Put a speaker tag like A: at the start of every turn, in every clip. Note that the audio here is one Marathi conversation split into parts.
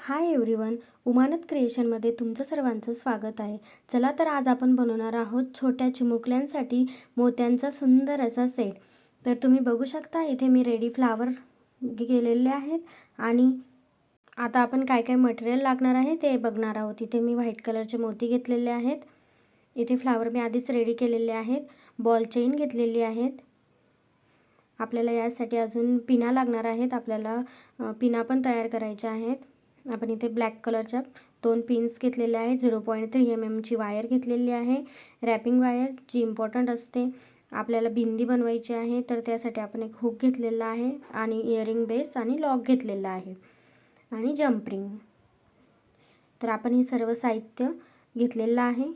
A: हाय एव्हरीवन, उमानत क्रिएशनमध्ये तुमचं सर्वांचं स्वागत आहे. चला तर आज आपण बनवणार आहोत छोट्या चिमुकल्यांसाठी मोत्यांचा सुंदर असा सेट. तर तुम्ही बघू शकता इथे मी रेडी फ्लावर केलेले आहेत आणि आता आपण काय काय मटेरियल लागणार आहे ते बघणार आहोत. इथे मी व्हाईट कलरचे मोती घेतलेले आहेत. इथे फ्लावर मी आधीच रेडी केलेले आहेत. बॉल चेन घेतलेली आहेत. आपल्याला यासाठी अजून पिना लागणार आहेत. आपल्याला पिना पण तयार करायच्या आहेत. आपण इथे ब्लॅक कलरच्या 2 पिन्स घेतलेल्या आहेत. 0.3 mm ची वायर घेतलेली आहे. रॅपिंग वायर जी इम्पॉर्टंट असते. आपल्याला बिंदी बनवायची आहे तर त्यासाठी आपण एक हुक घेतलेला आहे आणि इयरिंग बेस आणि लॉक घेतलेला आहे आणि जंप रिंग. तर आपण हे सर्व साहित्य घेतलेलं आहे.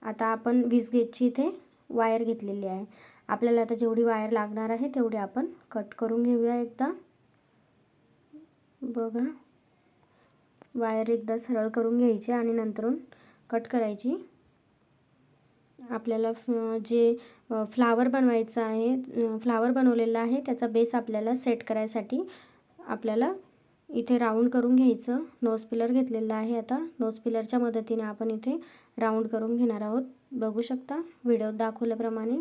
A: आता आपण 20 गेजची इथे वायर घेतलेली आहे. आपल्याला आता जेवढी वायर लागणार आहे तेवढी आपण कट करून घेऊया. एकदा बघा, वायर एकदा सरळ करून घ्यायची आणि नंतरून कट करायची. आपल्याला जे फ्लावर बनवायचं आहे, फ्लावर बनवलेला आहे त्याचा बेस आपल्याला सेट करायसाठी आपल्याला इथे राऊंड करून घ्यायचं. नोज पिलर घेतलेला आहे. आता नोज पिलरच्या मदतीने आपण इथे राऊंड करून घेणार आहोत. बघू शकता व्हिडिओत दाखवल्याप्रमाणे.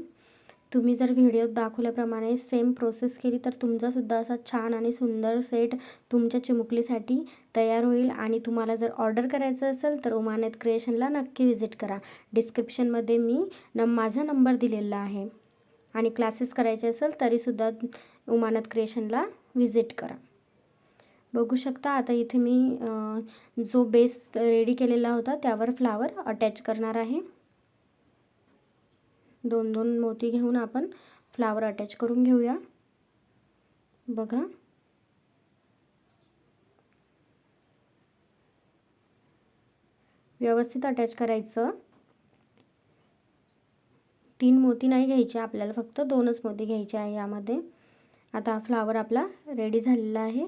A: तुम्ही जर व्हिडिओत दाखवल्याप्रमाणे सेम प्रोसेस केली तर तुमचासुद्धा असा छान आणि सुंदर सेट तुमच्या चिमुकलीसाठी तयार होईल. आणि तुम्हाला जर ऑर्डर करायचं असेल तर उमानत क्रिएशनला नक्की व्हिजिट करा. डिस्क्रिप्शनमध्ये मी माझा नंबर दिलेला आहे. आणि क्लासेस करायचे असेल तरीसुद्धा उमानत क्रिएशनला व्हिजिट करा. बघू शकता आता इथे मी जो बेस रेडी केलेला होता त्यावर फ्लावर अटॅच करणार आहे. 2-2 मोती घेऊन आपण फ्लावर अटॅच करून घेऊया. बघा, व्यवस्थित अटॅच करायचं. 3 मोती नाही घ्यायचे आपल्याला, फक्त 2च मोती घ्यायचे आहे यामध्ये. आता हा फ्लावर आपला रेडी झालेला आहे.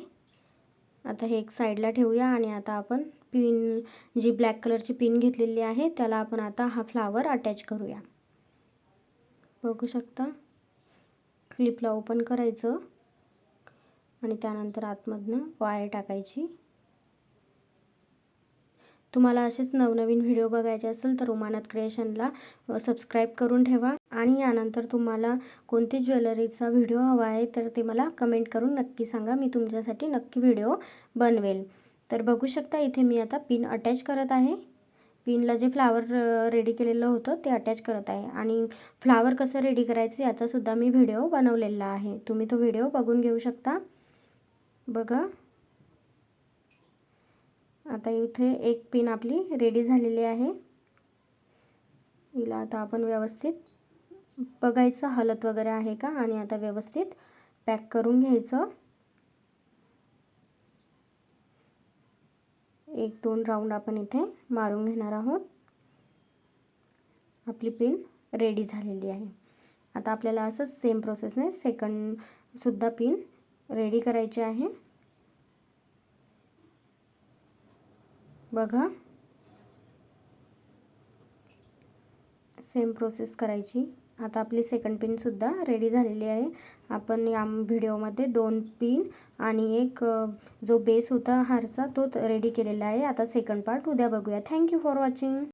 A: आता हे एक साईडला ठेवूया आणि आता आपण पिन जी ब्लॅक कलरची पिन घेतलेली आहे त्याला आपण आता हा फ्लावर अटॅच करूया. बघू शकता, क्लिपला ओपन करायचं आणि त्यानंतर आतमधनं वायर टाकायची. तुम्हाला असेच नवनवीन व्हिडिओ बघायचे असेल तर उमानत क्रिएशनला सबस्क्राईब करून ठेवा. आणि यानंतर तुम्हाला कोणती ज्वेलरीचा व्हिडिओ हवा आहे तर ते मला कमेंट करून नक्की सांगा. मी तुमच्यासाठी नक्की व्हिडिओ बनवेल. तर बघू शकता इथे मी आता पिन अटॅच करत आहे. पिनला जे फ्लावर रेडी केलेलं होतं ते अटॅच करत आहे. आणि फ्लावर कसं रेडी करायचं याचासुद्धा मी व्हिडिओ बनवलेला आहे. तुम्ही तो व्हिडिओ बघून घेऊ शकता. बघा, आता इथे एक पिन आपली रेडी झालेली आहे. हिला आता आपण व्यवस्थित बघायचं हलत वगैरे आहे का आणि आता व्यवस्थित पॅक करून घ्यायचं. 1-2 राऊंड आपण इथे मारून घेणार आहोत. आपली पिन रेडी झालेली आहे. आता आपल्याला असंच सेम प्रोसेसने सेकंडसुद्धा पिन रेडी करायची आहे. बघा, सेम प्रोसेस करायची. आता आपली सेकंड पिनसुद्धा रेडी झालेली आहे. आपण या व्हिडिओमध्ये 2 पिन आणि एक जो बेस होता हारचा तो रेडी केलेला आहे. आता सेकंड पार्ट उद्या बघूया. Thank you for watching.